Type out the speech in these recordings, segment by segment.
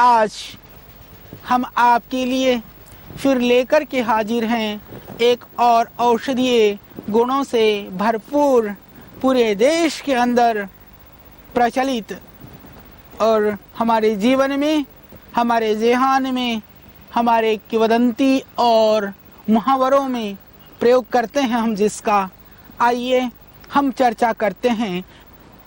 आज हम आपके लिए फिर लेकर के हाजिर हैं एक और औषधीय गुणों से भरपूर, पूरे देश के अंदर प्रचलित और हमारे जीवन में, हमारे ज़हन में, हमारे किंवदंती और मुहावरों में प्रयोग करते हैं हम जिसका। आइए हम चर्चा करते हैं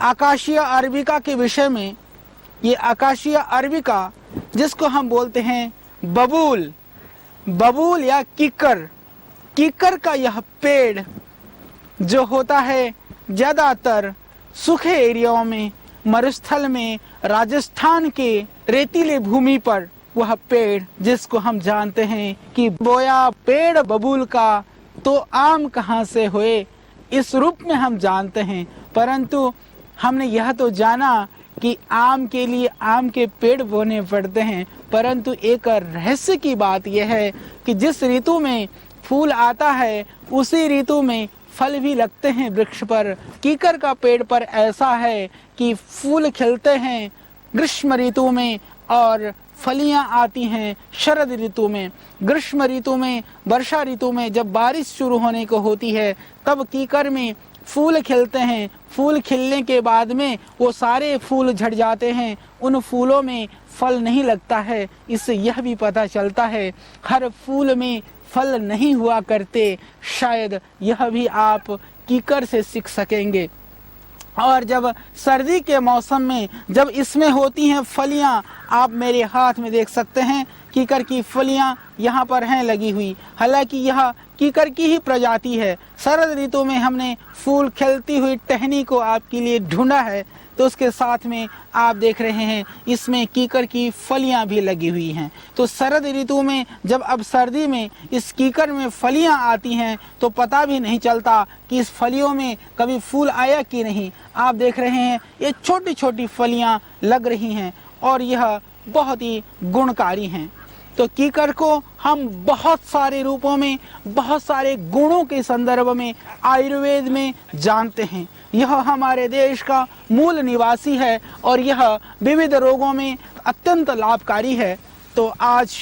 आकाशीय अरबिका के विषय में। ये आकाशीय अरबिका जिसको हम बोलते हैं बबूल, बबूल या कीकर। कीकर का यह पेड़ जो होता है ज़्यादातर सूखे एरियाओं में, मरुस्थल में, राजस्थान के रेतीले भूमि पर वह पेड़ जिसको हम जानते हैं कि बोया पेड़ बबूल का तो आम कहाँ से हुए, इस रूप में हम जानते हैं। परंतु हमने यह तो जाना कि आम के लिए आम के पेड़ बोने पड़ते हैं, परंतु एक रहस्य की बात यह है कि जिस ऋतु में फूल आता है उसी ऋतु में फल भी लगते हैं वृक्ष पर। कीकर का पेड़ पर ऐसा है कि फूल खिलते हैं ग्रीष्म ऋतु में और फलियां आती हैं शरद ऋतु में। ग्रीष्म ऋतु में, वर्षा ऋतु में जब बारिश शुरू होने को होती है तब कीकर में फूल खिलते हैं। फूल खिलने के बाद में वो सारे फूल झड़ जाते हैं, उन फूलों में फल नहीं लगता है। इससे यह भी पता चलता है हर फूल में फल नहीं हुआ करते। शायद यह भी आप कीकर से सीख सकेंगे। और जब सर्दी के मौसम में जब इसमें होती हैं फलियां, आप मेरे हाथ में देख सकते हैं कीकर की फलियां यहाँ पर हैं लगी हुई। हालांकि यह कीकर की ही प्रजाति है। शरद ऋतु में हमने फूल खिलती हुई टहनी को आपके लिए ढूंढा है, तो उसके साथ में आप देख रहे हैं इसमें कीकर की फलियां भी लगी हुई हैं। तो शरद ऋतु में जब अब सर्दी में इस कीकर में फलियां आती हैं तो पता भी नहीं चलता कि इस फलियों में कभी फूल आया कि नहीं। आप देख रहे हैं ये छोटी छोटी फलियां लग रही हैं और यह बहुत ही गुणकारी हैं। तो कीकर को हम बहुत सारे रूपों में, बहुत सारे गुणों के संदर्भ में आयुर्वेद में जानते हैं। यह हमारे देश का मूल निवासी है और यह विविध रोगों में अत्यंत लाभकारी है। तो आज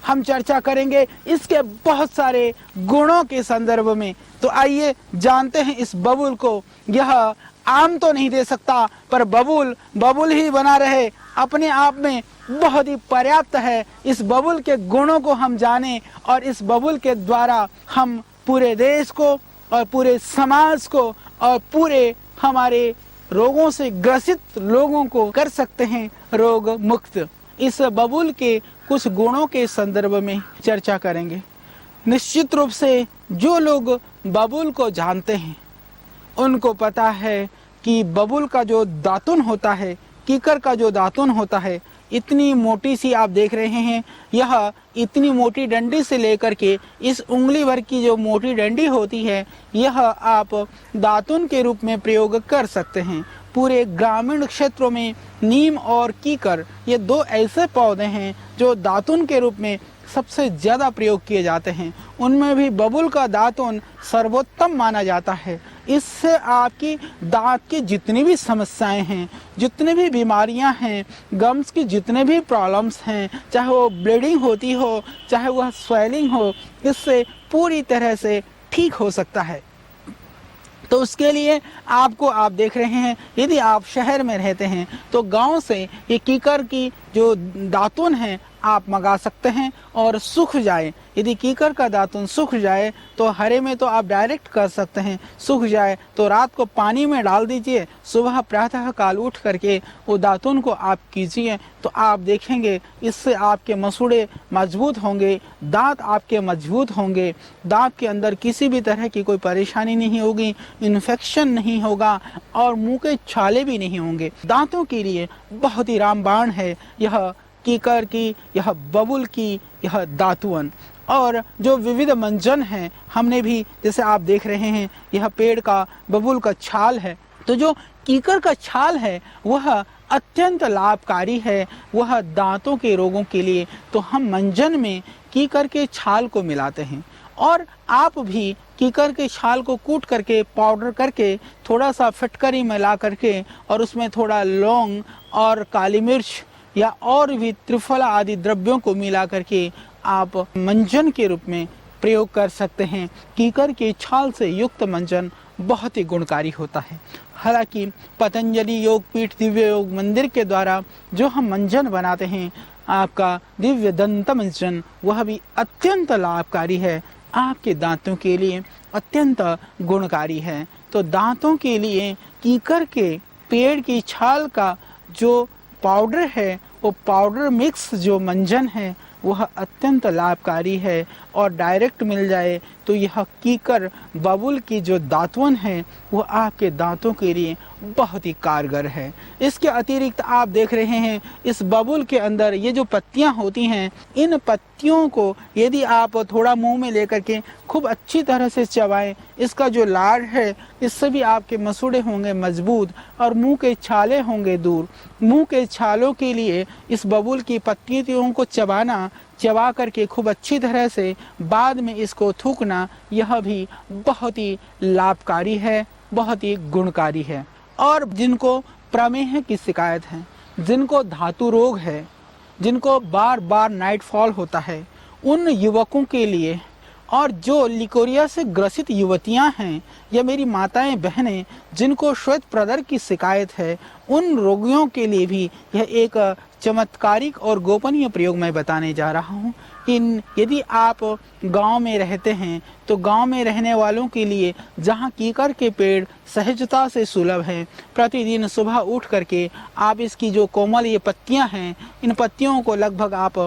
हम चर्चा करेंगे इसके बहुत सारे गुणों के संदर्भ में। तो आइए जानते हैं इस बबूल को। यह आम तो नहीं दे सकता, पर बबूल बबूल ही बना रहे अपने आप में बहुत ही पर्याप्त है। इस बबूल के गुणों को हम जानें और इस बबूल के द्वारा हम पूरे देश को और पूरे समाज को और पूरे हमारे रोगों से ग्रसित लोगों को कर सकते हैं रोग मुक्त। इस बबूल के कुछ गुणों के संदर्भ में चर्चा करेंगे। निश्चित रूप से जो लोग बबूल को जानते हैं उनको पता है कि बबूल का जो दातुन होता है, कीकर का जो दातुन होता है, इतनी मोटी सी आप देख रहे हैं, यह इतनी मोटी डंडी से लेकर के इस उंगली भर की जो मोटी डंडी होती है यह आप दातुन के रूप में प्रयोग कर सकते हैं। पूरे ग्रामीण क्षेत्रों में नीम और कीकर ये दो ऐसे पौधे हैं जो दातुन के रूप में सबसे ज़्यादा प्रयोग किए जाते हैं। उनमें भी बबूल का दातुन सर्वोत्तम माना जाता है। इससे आपकी दांत की जितनी भी समस्याएं हैं, जितनी भी बीमारियां हैं, गम्स की जितने भी प्रॉब्लम्स हैं, चाहे वो ब्लीडिंग होती हो, चाहे वह स्वेलिंग हो, इससे पूरी तरह से ठीक हो सकता है। तो उसके लिए आपको, आप देख रहे हैं यदि आप शहर में रहते हैं तो गांव से ये कीकर की जो दातुन है आप मंगा सकते हैं और सूख जाए। यदि कीकर का दातुन सूख जाए तो हरे में तो आप डायरेक्ट कर सकते हैं, सूख जाए तो रात को पानी में डाल दीजिए, सुबह प्रातः काल उठ करके वो दातुन को आप कीजिए, तो आप देखेंगे इससे आपके मसूड़े मजबूत होंगे, दांत आपके मजबूत होंगे, दांत के अंदर किसी भी तरह की कोई परेशानी नहीं होगी, इन्फेक्शन नहीं होगा और मुंह के छाले भी नहीं होंगे। दांतों के लिए बहुत ही रामबाण है यह कीकर की, यह बबूल की, यह दातुन। और जो विविध मंजन हैं हमने भी, जैसे आप देख रहे हैं यह पेड़ का बबूल का छाल है, तो जो कीकर का छाल है वह अत्यंत लाभकारी है, वह दांतों के रोगों के लिए। तो हम मंजन में कीकर के छाल को मिलाते हैं और आप भी कीकर के छाल को कूट करके पाउडर करके थोड़ा सा फिटकरी मिला करके और उसमें थोड़ा लौंग और काली मिर्च या और भी त्रिफला आदि द्रव्यों को मिला करके आप मंजन के रूप में प्रयोग कर सकते हैं। कीकर के छाल से युक्त मंजन बहुत ही गुणकारी होता है। हालांकि पतंजलि योग पीठ दिव्य योग मंदिर के द्वारा जो हम मंजन बनाते हैं, आपका दिव्य दंत मंजन, वह भी अत्यंत लाभकारी है, आपके दांतों के लिए अत्यंत गुणकारी है। तो दांतों के लिए कीकर के पेड़ की छाल का जो पाउडर है, वो पाउडर मिक्स जो मंजन है वह अत्यंत लाभकारी है। और डायरेक्ट मिल जाए तो यह कीकर बबूल की जो दातुन है वह आपके दांतों के लिए बहुत ही कारगर है। इसके अतिरिक्त आप देख रहे हैं इस बबूल के अंदर ये जो पत्तियां होती हैं, इन पत्तियों को यदि आप थोड़ा मुंह में लेकर के खूब अच्छी तरह से चबाएं, इसका जो लाड़ है इससे भी आपके मसूड़े होंगे मजबूत और मुंह के छाले होंगे दूर। मुंह के छालों के लिए इस बबूल की पत्तियों को चबा करके खूब अच्छी तरह से बाद में इसको थूकना, यह भी बहुत ही लाभकारी है, बहुत ही गुणकारी है। और जिनको प्रमेह की शिकायत है, जिनको धातु रोग है, जिनको बार बार नाइट फॉल होता है, उन युवकों के लिए, और जो लिकोरिया से ग्रसित युवतियां हैं या मेरी माताएं बहनें जिनको श्वेत प्रदर की शिकायत है, उन रोगियों के लिए भी यह एक चमत्कारिक और गोपनीय प्रयोग मैं बताने जा रहा हूँ। यदि आप गांव में रहते हैं तो गांव में रहने वालों के लिए जहां कीकर के पेड़ सहजता से सुलभ हैं, प्रतिदिन सुबह उठ करके आप इसकी जो कोमल ये पत्तियां हैं, इन पत्तियों को लगभग आप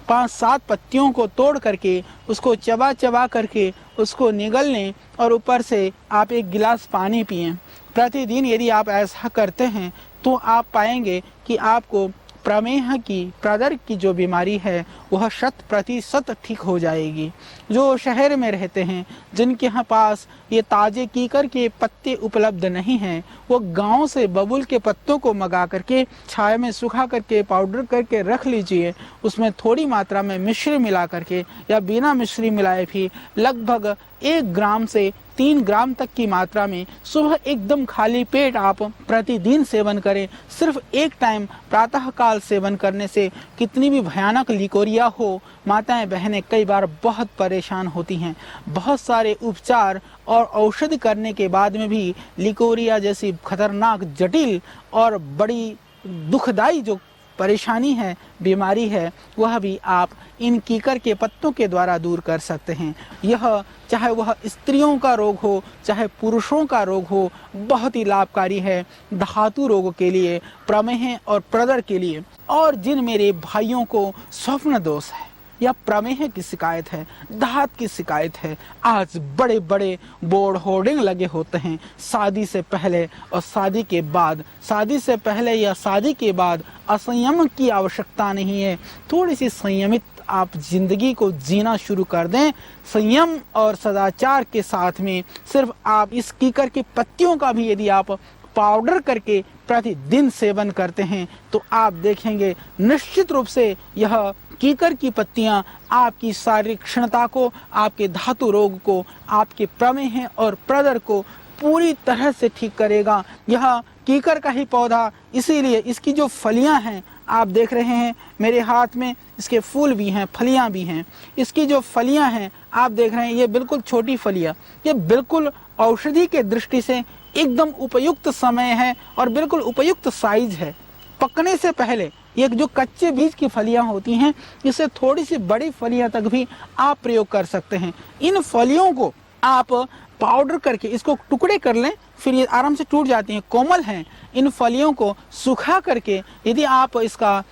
5-7 पत्तियों को तोड़ करके उसको चबा करके उसको निगल लें और ऊपर से आप 1 गिलास पानी पिएं। प्रतिदिन यदि आप ऐसा करते हैं तो आप पाएंगे कि आपको प्रमेह की, प्रदर की जो बीमारी है वह 100% ठीक हो जाएगी। जो शहर में रहते हैं, जिनके यहाँ पास ये ताजे कीकर के पत्ते उपलब्ध नहीं हैं, वो गांव से बबूल के पत्तों को मंगा करके छाया में सुखा करके पाउडर करके रख लीजिए। उसमें थोड़ी मात्रा में मिश्री मिला करके या बिना मिश्री मिलाए भी लगभग 1 ग्राम से 3 ग्राम तक की मात्रा में सुबह एकदम खाली पेट आप प्रतिदिन सेवन करें। सिर्फ एक टाइम प्रातः काल सेवन करने से कितनी भी भयानक लिकोरिया हो, माताएं बहनें कई बार बहुत परेशान होती हैं। बहुत सारे उपचार और औषधि करने के बाद में भी लिकोरिया जैसी खतरनाक, जटिल और बड़ी दुखदाई जो परेशानी है, बीमारी है, वह भी आप इन कीकर के पत्तों के द्वारा दूर कर सकते हैं। यह चाहे वह स्त्रियों का रोग हो, चाहे पुरुषों का रोग हो, बहुत ही लाभकारी है धातु रोग के लिए, प्रमेह और प्रदर के लिए। और जिन मेरे भाइयों को स्वप्न दोष है या प्रमेह की शिकायत है, दांत की शिकायत है, आज बड़े बड़े बोर्ड होर्डिंग लगे होते हैं शादी से पहले और शादी के बाद। शादी से पहले या शादी के बाद असंयम की आवश्यकता नहीं है, थोड़ी सी संयमित आप जिंदगी को जीना शुरू कर दें। संयम और सदाचार के साथ में सिर्फ आप इस कीकर की पत्तियों का भी यदि आप पाउडर करके प्रतिदिन सेवन करते हैं तो आप देखेंगे निश्चित रूप से यह कीकर की पत्तियां आपकी शारीरिक क्षमता को, आपके धातु रोग को, आपके प्रमेह और प्रदर को पूरी तरह से ठीक करेगा। यह कीकर का ही पौधा, इसीलिए इसकी जो फलियां हैं आप देख रहे हैं मेरे हाथ में, इसके फूल भी हैं, फलियां भी हैं। इसकी जो फलियां हैं आप देख रहे हैं, ये बिल्कुल छोटी फलियां, ये बिल्कुल औषधि के दृष्टि से एकदम उपयुक्त समय है और बिल्कुल उपयुक्त साइज है। पकने से पहले ये जो कच्चे बीज की फलियां होती हैं, इससे थोड़ी सी बड़ी फलियां तक भी आप प्रयोग कर सकते हैं। इन फलियों को आप पाउडर करके इसको टुकड़े कर लें, फिर ये आराम से टूट जाती हैं, कोमल हैं। इन फलियों को सुखा करके यदि आप इसका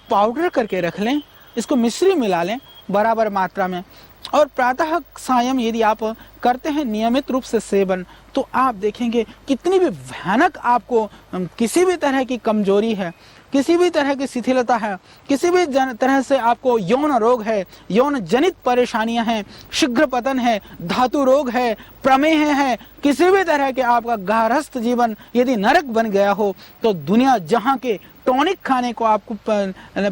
पाउडर करके रख लें, इसको मिश्री मिला लें बराबर मात्रा में, और प्रातः सायं यदि आप करते हैं नियमित रूप से सेवन, तो आप देखेंगे कितनी भी भयानक आपको किसी भी तरह की कमजोरी है, किसी भी तरह की शिथिलता है, किसी भी तरह से आपको यौन रोग है, यौन जनित परेशानियां हैं, शीघ्र पतन है, धातु रोग है, प्रमेह है, किसी भी तरह के आपका गृहस्थ जीवन यदि नरक बन गया हो तो दुनिया जहां के टॉनिक खाने को आपको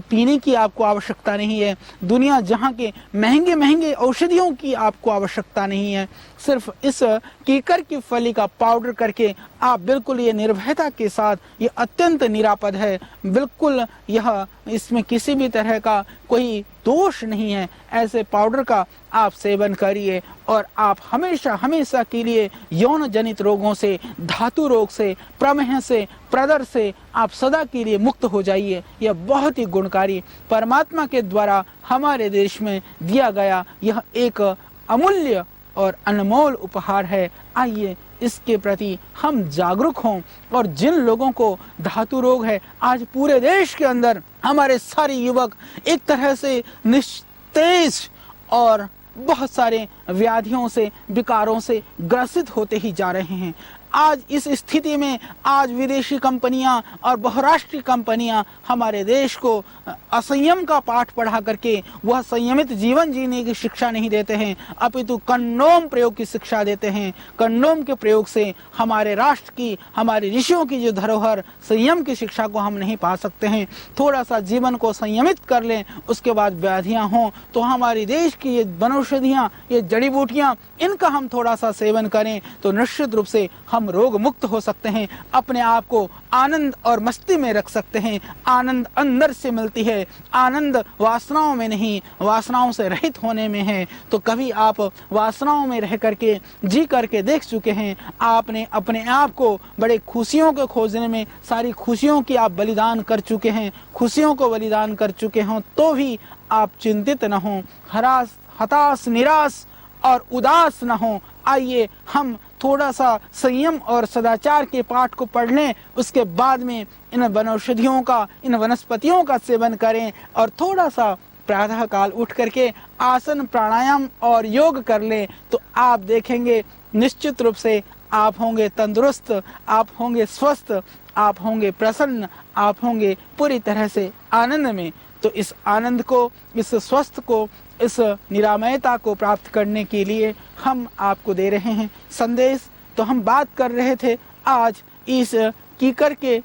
पीने की आपको आवश्यकता नहीं है, दुनिया जहां के महंगे महंगे औषधियों की आपको आवश्यकता नहीं है। सिर्फ इस कीकर की फली का पाउडर करके आप बिल्कुल ये निर्भयता के साथ, ये अत्यंत निरापद है, बिल्कुल यह इसमें किसी भी तरह का कोई दोष नहीं है। ऐसे पाउडर का आप सेवन करिए और आप हमेशा हमेशा के लिए यौन जनित रोगों से, धातु रोग से, प्रमेह से, प्रदर से आप सदा के लिए मुक्त हो जाइए। यह बहुत ही गुणकारी परमात्मा के द्वारा हमारे देश में दिया गया यह एक अमूल्य और अनमोल उपहार है। आइए इसके प्रति हम जागरूक हों और जिन लोगों को धातु रोग है, आज पूरे देश के अंदर हमारे सारे युवक एक तरह से निस्तेज और बहुत सारे व्याधियों से, विकारों से ग्रसित होते ही जा रहे हैं। आज इस स्थिति में आज विदेशी कंपनियां और बहुराष्ट्रीय कंपनियां हमारे देश को असंयम का पाठ पढ़ा करके वह संयमित जीवन जीने की शिक्षा नहीं देते हैं, अपितु कंडोम प्रयोग की शिक्षा देते हैं। कंडोम के प्रयोग से हमारे राष्ट्र की, हमारे ऋषियों की जो धरोहर संयम की शिक्षा को हम नहीं पा सकते हैं। थोड़ा सा जीवन को संयमित कर लें, उसके बाद व्याधियां हों तो हमारे देश की ये वनौषधियां, ये जड़ी बूटियां, इनका हम थोड़ा सा सेवन करें तो निश्चित रूप से हम रोग मुक्त हो सकते हैं, अपने आप को आनंद और मस्ती में रख सकते हैं। आनंद अंदर से मिलती है, आनंद वासनाओं में नहीं, वासनाओं से रहित होने में है। तो कभी आप वासनाओं में रह करके जी करके देख चुके हैं, आपने अपने आप को बड़े खुशियों को खोजने में सारी खुशियों की आप बलिदान कर चुके हैं, खुशियों को बलिदान कर चुके हों तो भी आप चिंतित न हों, हताश, निराश और उदास न हों। आइए हम थोड़ा सा संयम और सदाचार के पाठ को पढ़ लें, उसके बाद में इन वनौषधियों का, इन वनस्पतियों का सेवन करें और थोड़ा सा प्रातः काल उठ करके आसन, प्राणायाम और योग कर लें तो आप देखेंगे निश्चित रूप से आप होंगे तंदुरुस्त, आप होंगे स्वस्थ, आप होंगे प्रसन्न, आप होंगे पूरी तरह से आनंद में। तो इस आनंद को, इस स्वस्थ को, इस निरामयता को प्राप्त करने के लिए हम आपको दे रहे हैं संदेश। तो हम बात कर रहे थे आज इस कीकर के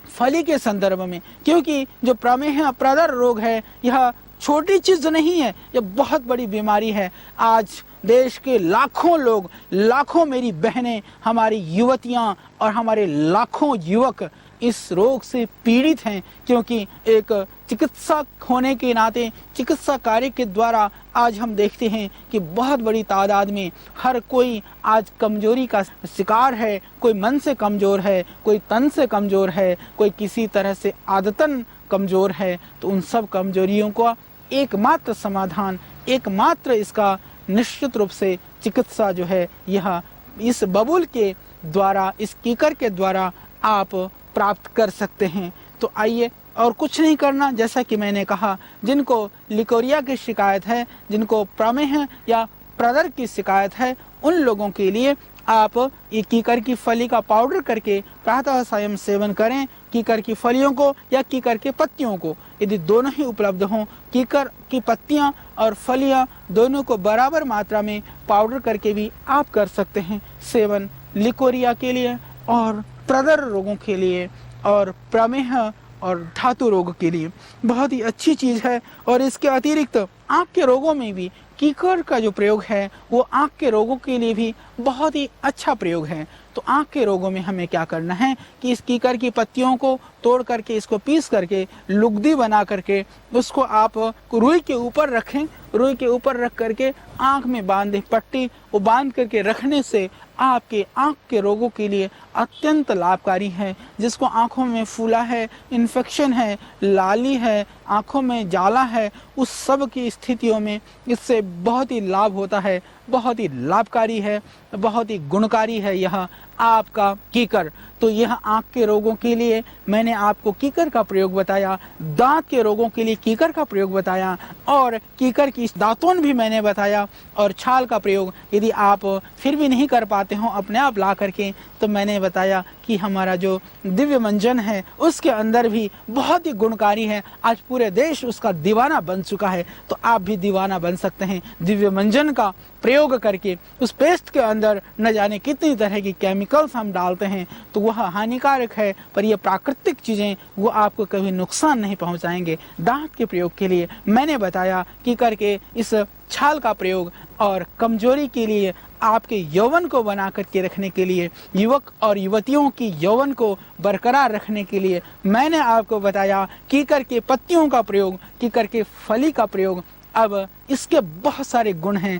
फली के संदर्भ में, क्योंकि जो प्रमेह प्रदर रोग है यह छोटी चीज नहीं है, यह बहुत बड़ी बीमारी है। आज देश के लाखों लोग, लाखों मेरी बहनें, हमारी युवतियां और हमारे लाखों युवक इस रोग से पीड़ित हैं, क्योंकि एक चिकित्सक होने के नाते, चिकित्सा कार्य के द्वारा आज हम देखते हैं कि बहुत बड़ी तादाद में हर कोई आज कमजोरी का शिकार है। कोई मन से कमजोर है, कोई तन से कमजोर है, कोई किसी तरह से आदतन कमजोर है। तो उन सब कमजोरियों का एकमात्र समाधान, एकमात्र इसका निश्चित रूप से चिकित्सा जो है यह इस बबूल के द्वारा, इस कीकर के द्वारा आप प्राप्त कर सकते हैं। तो आइए, और कुछ नहीं करना, जैसा कि मैंने कहा, जिनको लिकोरिया की शिकायत है, जिनको प्रमेह या प्रदर की शिकायत है, उन लोगों के लिए आप ये कीकर की फली का पाउडर करके प्रातः सायं सेवन करें। कीकर की फलियों को या कीकर के पत्तियों को, यदि दोनों ही उपलब्ध हों, कीकर की पत्तियां और फलियां दोनों को बराबर मात्रा में पाउडर करके भी आप कर सकते हैं सेवन, लिकोरिया के लिए और प्रदर रोगों के लिए और प्रमेह और धातु रोग के लिए बहुत ही अच्छी चीज है। और इसके अतिरिक्त आँख के रोगों में भी कीकर का जो प्रयोग है वो आँख के रोगों के लिए भी बहुत ही अच्छा प्रयोग है। तो आँख के रोगों में हमें क्या करना है कि इस कीकर की पत्तियों को तोड़ करके, इसको पीस करके लुगदी बना करके उसको आप रुई के ऊपर रखें, रुई के ऊपर रख करके आँख में बांधे पट्टी, वो बांध करके रखने से आपके आँख के रोगों के लिए अत्यंत लाभकारी है। जिसको आँखों में फूला है, इन्फेक्शन है, लाली है, आँखों में जाला है, उस सब की स्थितियों में इससे बहुत ही लाभ होता है, बहुत ही लाभकारी है, बहुत ही गुणकारी है यह आपका कीकर। तो यह आँख के रोगों के लिए मैंने आपको कीकर का प्रयोग बताया, दांत के रोगों के लिए कीकर का प्रयोग बताया और कीकर की दातून भी मैंने बताया, और छाल का प्रयोग यदि आप फिर भी नहीं कर पाते हो अपने आप ला करके, तो मैंने बताया कि हमारा जो दिव्य मंजन है उसके अंदर भी बहुत ही गुणकारी है। आज पूरे देश उसका दीवाना बन चुका है, तो आप भी दीवाना बन सकते हैं दिव्य मंजन का प्रयोग करके। उस पेस्ट के अंदर न जाने कितनी तरह की केमिकल्स हम डालते हैं, तो वह हानिकारक है, पर यह प्राकृतिक चीज़ें वो आपको कभी नुकसान नहीं पहुंचाएंगे। दांत के प्रयोग के लिए मैंने बताया कि करके इस छाल का प्रयोग, और कमजोरी के लिए, आपके यौवन को बना करके रखने के लिए, युवक और युवतियों की यौवन को बरकरार रखने के लिए मैंने आपको बताया कि करके पत्तियों का प्रयोग, कि करके फली का प्रयोग। अब इसके बहुत सारे गुण हैं।